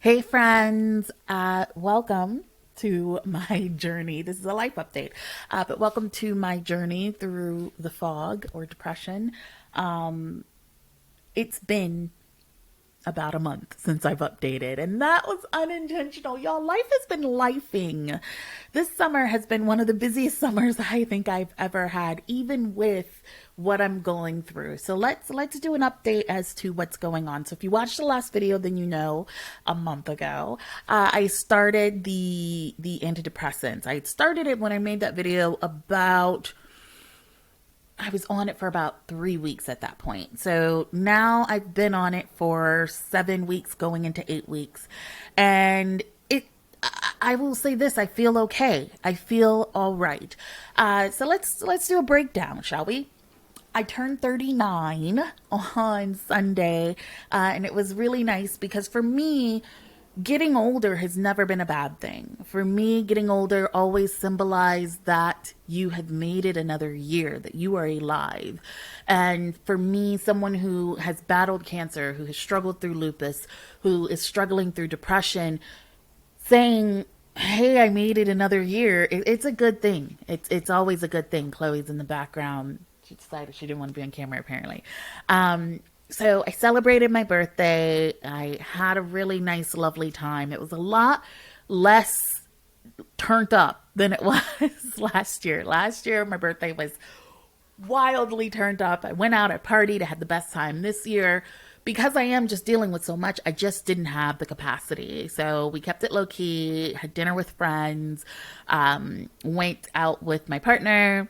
Hey friends, welcome to my journey. This is a life update, but welcome to my journey through the fog or depression. Um, it's been about a month since I've updated, and that was unintentional. Y'all, life has been lifing. This summer has been one of the busiest summers I think I've ever had, even with what I'm going through. So let's do an update as to what's going on. So if you watched the last video, then you know a month ago, I started the antidepressants. I started it when I made that video about I was on it for about 3 weeks at that point. So now I've been on it for 7 weeks, going into 8 weeks. And I will say this, I feel okay. I feel all right. So let's do a breakdown, shall we? I turned 39 on Sunday, and it was really nice because for me, getting older has never been a bad thing. For me, getting older always symbolized that you have made it another year, that you are alive. And for me, someone who has battled cancer, who has struggled through lupus, who is struggling through depression, saying, "Hey, I made it another year," it's a good thing. It's always a good thing. Chloe's in the background. She decided she didn't want to be on camera, apparently. So I celebrated my birthday. I had a really nice, lovely time. It was a lot less turned up than it was last year. Last year, my birthday was wildly turned up. I went out, I partied, I had the best time. This year, because I am just dealing with so much, I just didn't have the capacity. So we kept it low key, had dinner with friends, went out with my partner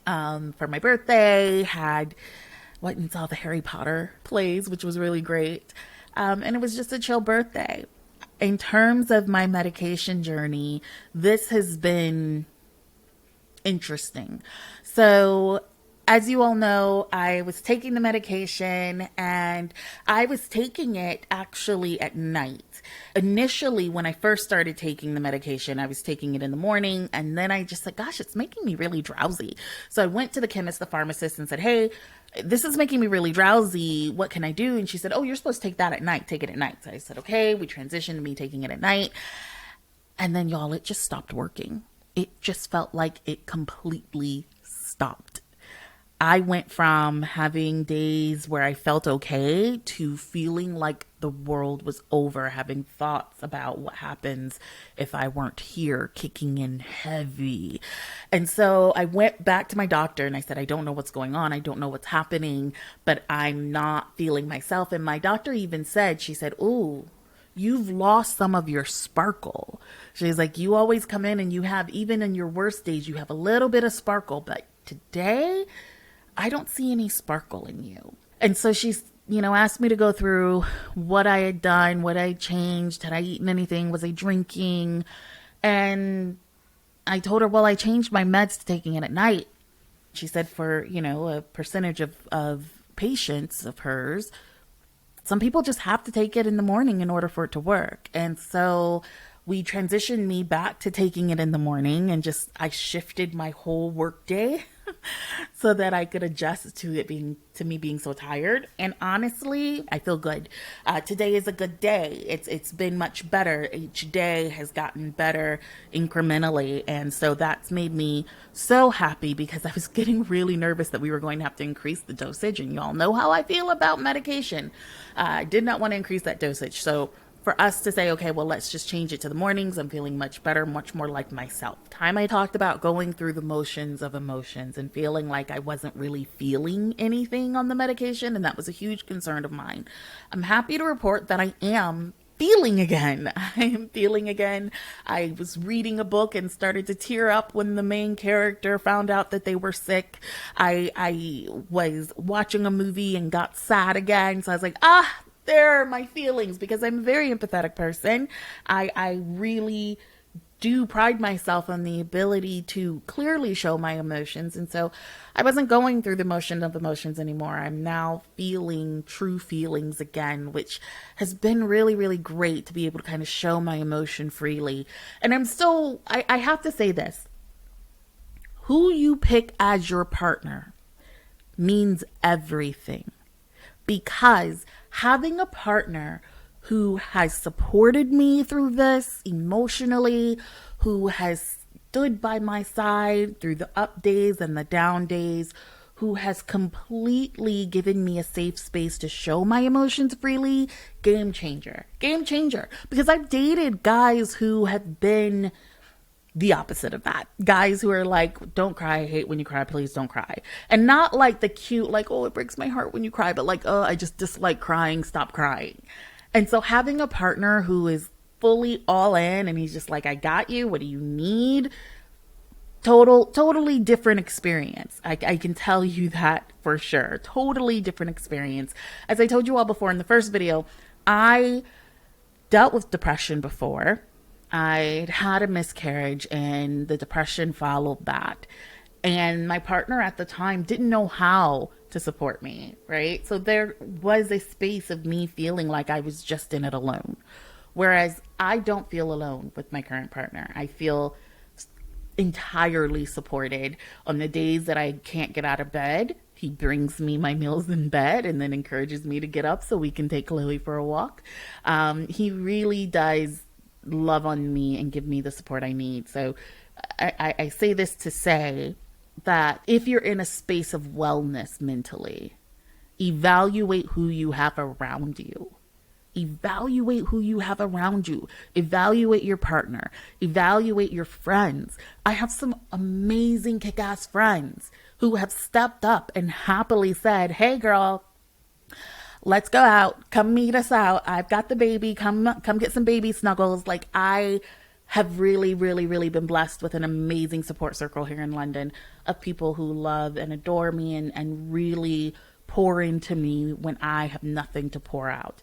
for my birthday, had went and saw the Harry Potter plays, which was really great. And it was just a chill birthday. In terms of my medication journey, this has been interesting. So, as you all know, I was taking the medication and I was taking it actually at night. Initially, when I first started taking the medication, I was taking it in the morning and then I just said, gosh, it's making me really drowsy. So I went to the chemist, the pharmacist, and said, hey, this is making me really drowsy. What can I do? And she said, oh, you're supposed to take that at night. Take it at night. So I said, okay, we transitioned to me taking it at night. And then, y'all, it just stopped working. It just felt like it completely stopped. I went from having days where I felt okay to feeling like the world was over, having thoughts about what happens if I weren't here, kicking in heavy. And so I went back to my doctor and I said, I don't know what's going on. I don't know what's happening, but I'm not feeling myself. And my doctor even said, she said, ooh, you've lost some of your sparkle. She's like, you always come in and you have, even in your worst days, you have a little bit of sparkle, but today I don't see any sparkle in you. And so she's, asked me to go through what I had done, what I changed, had I eaten anything, was I drinking? And I told her, well, I changed my meds to taking it at night. She said for, a percentage of patients of hers, some people just have to take it in the morning in order for it to work. And so we transitioned me back to taking it in the morning and just I shifted my whole work day so that I could adjust to it being to me being so tired. And honestly, I feel good. Today is a good day. It's been much better. Each day has gotten better incrementally, and so that's made me so happy because I was getting really nervous that we were going to have to increase the dosage. And y'all know how I feel about medication. I did not want to increase that dosage, so for us to say, okay, well, let's just change it to the mornings. I'm feeling much better, much more like myself. Time I talked about going through the motions of emotions and feeling like I wasn't really feeling anything on the medication, and that was a huge concern of mine. I'm happy to report that I am feeling again. I am feeling again. I was reading a book and started to tear up when the main character found out that they were sick. I was watching a movie and got sad again. So I was like, there are my feelings because I'm a very empathetic person. I really do pride myself on the ability to clearly show my emotions. And so I wasn't going through the motion of emotions anymore. I'm now feeling true feelings again, which has been really, really great to be able to kind of show my emotion freely. And I have to say this. Who you pick as your partner means everything because having a partner who has supported me through this emotionally, who has stood by my side through the up days and the down days, who has completely given me a safe space to show my emotions freely. Game changer. Game changer. Because I've dated guys who have been the opposite of that. Guys who are like, don't cry, I hate when you cry, please don't cry. And not like the cute, like, oh, it breaks my heart when you cry, but like, oh, I just dislike crying, stop crying. And so having a partner who is fully all in and he's just like, I got you, what do you need? Totally different experience. I can tell you that for sure. Totally different experience. As I told you all before in the first video, I dealt with depression before. I'd had a miscarriage and the depression followed that. And my partner at the time didn't know how to support me, right? So there was a space of me feeling like I was just in it alone. Whereas I don't feel alone with my current partner. I feel entirely supported. On the days that I can't get out of bed, he brings me my meals in bed and then encourages me to get up so we can take Chloe for a walk. He really does love on me and give me the support I need. So I say this to say that if you're in a space of wellness mentally, evaluate who you have around you. Evaluate who you have around you. Evaluate your partner. Evaluate your friends. I have some amazing kick-ass friends who have stepped up and happily said, hey girl, let's go out. Come meet us out. I've got the baby. Come get some baby snuggles. Like, I have really been blessed with an amazing support circle here in London of people who love and adore me and really pour into me when I have nothing to pour out.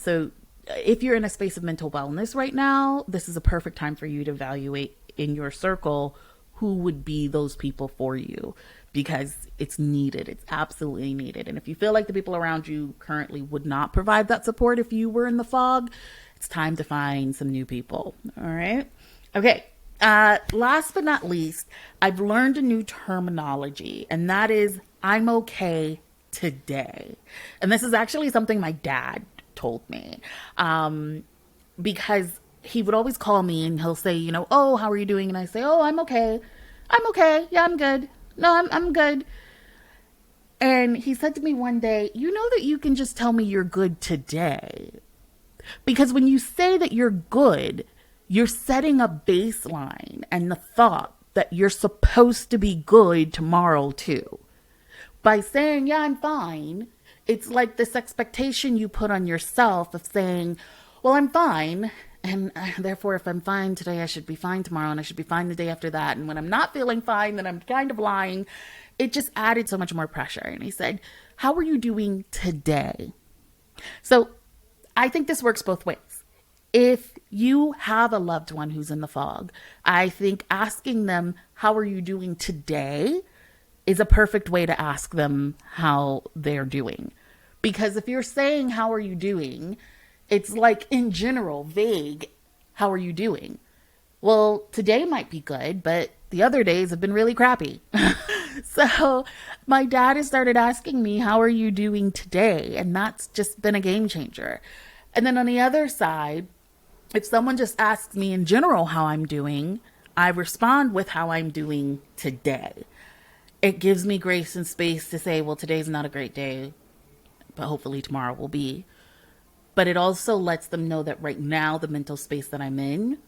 So if you're in a space of mental wellness right now, this is a perfect time for you to evaluate in your circle who would be those people for you, because it's needed. It's absolutely needed. And if you feel like the people around you currently would not provide that support if you were in the fog, it's time to find some new people. All right. Okay. Last but not least, I've learned a new terminology, and that is I'm okay today. And this is actually something my dad told me, because he would always call me and he'll say, you know, oh, how are you doing? And I say, oh, I'm okay. I'm okay. Yeah, I'm good. No, I'm good. And he said to me one day, you know that you can just tell me you're good today. Because when you say that you're good, you're setting a baseline and the thought that you're supposed to be good tomorrow too. By saying, yeah, I'm fine, it's like this expectation you put on yourself of saying, well, I'm fine. And therefore, if I'm fine today, I should be fine tomorrow, and I should be fine the day after that. And when I'm not feeling fine, then I'm kind of lying. It just added so much more pressure. And he said, how are you doing today? So I think this works both ways. If you have a loved one who's in the fog, I think asking them, how are you doing today, is a perfect way to ask them how they're doing. Because if you're saying, how are you doing, it's like in general, vague, how are you doing? Well, today might be good, but the other days have been really crappy. So my dad has started asking me, how are you doing today? And that's just been a game changer. And then on the other side, if someone just asks me in general how I'm doing, I respond with how I'm doing today. It gives me grace and space to say, well, today's not a great day, but hopefully tomorrow will be. But it also lets them know that right now, the mental space that I'm in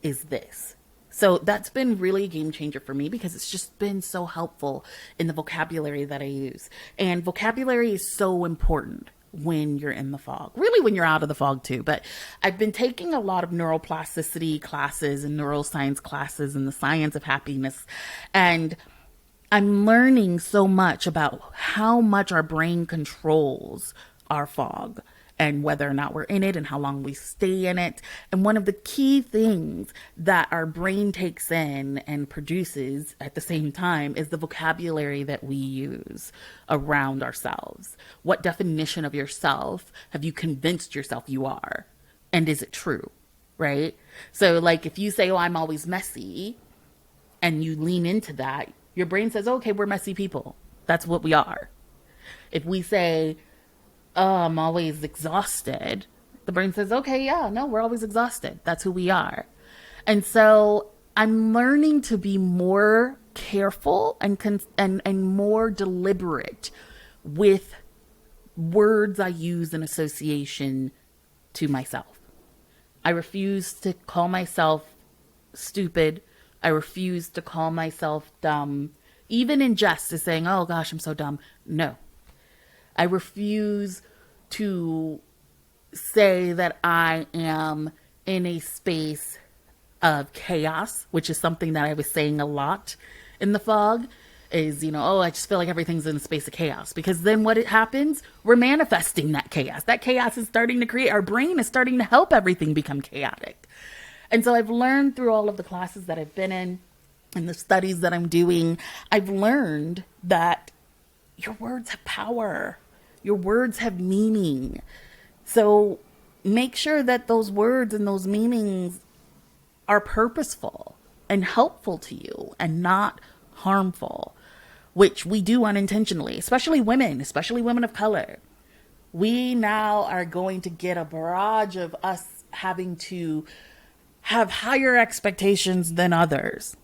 is this. So that's been really a game changer for me, because it's just been so helpful in the vocabulary that I use. And vocabulary is so important when you're in the fog, really when you're out of the fog too. But I've been taking a lot of neuroplasticity classes and neuroscience classes and the science of happiness. And I'm learning so much about how much our brain controls our fog and whether or not we're in it and how long we stay in it. And one of the key things that our brain takes in and produces at the same time is the vocabulary that we use around ourselves. What definition of yourself have you convinced yourself you are? And is it true? Right? So like if you say, oh, I'm always messy, and you lean into that, your brain says, okay, we're messy people. That's what we are. If we say, oh, I'm always exhausted, The brain says, okay, yeah, no, we're always exhausted. That's who we are. And so I'm learning to be more careful and more deliberate with words I use in association to myself. I refuse to call myself stupid. I refuse to call myself dumb. Even in jest is saying, oh gosh, I'm so dumb. No. I refuse to say that I am in a space of chaos, which is something that I was saying a lot in the fog, is, oh, I just feel like everything's in a space of chaos. Because then what it happens, we're manifesting that chaos. That chaos is starting to create, our brain is starting to help everything become chaotic. And so I've learned through all of the classes that I've been in and the studies that I'm doing, I've learned that your words have power. Your words have meaning. So make sure that those words and those meanings are purposeful and helpful to you and not harmful, which we do unintentionally, especially women of color. We now are going to get a barrage of us having to have higher expectations than others,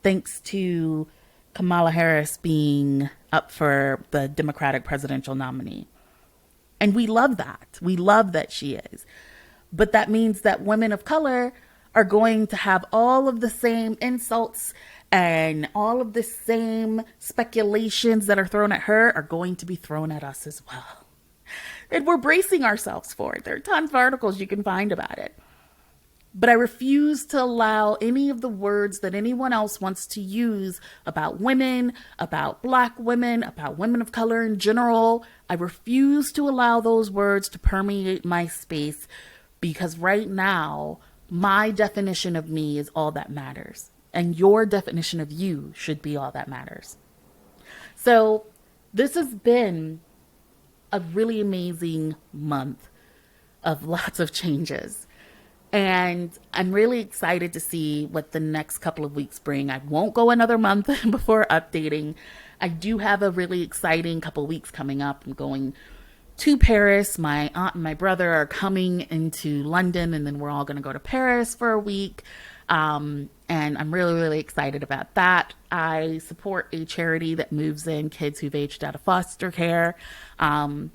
thanks to Kamala Harris being up for the Democratic presidential nominee. And we love that. We love that she is. But that means that women of color are going to have all of the same insults and all of the same speculations that are thrown at her are going to be thrown at us as well. And we're bracing ourselves for it. There are tons of articles you can find about it. But I refuse to allow any of the words that anyone else wants to use about women, about Black women, about women of color in general. I refuse to allow those words to permeate my space, because right now, my definition of me is all that matters. And your definition of you should be all that matters. So this has been a really amazing month of lots of changes. And I'm really excited to see what the next couple of weeks bring. I won't go another month before updating. I do have a really exciting couple of weeks coming up. I'm going to Paris. My aunt and my brother are coming into London, and then we're all going to go to Paris for a week. And I'm really, really excited about that. I support a charity that moves in kids who've aged out of foster care and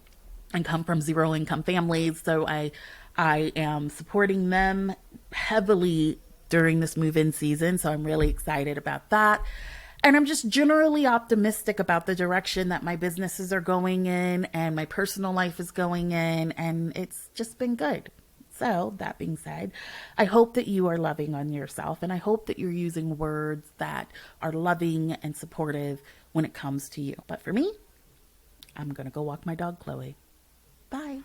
come from zero income families. So I am supporting them heavily during this move-in season. So I'm really excited about that. And I'm just generally optimistic about the direction that my businesses are going in and my personal life is going in. And it's just been good. So that being said, I hope that you are loving on yourself, and I hope that you're using words that are loving and supportive when it comes to you. But for me, I'm going to go walk my dog, Chloe. Bye.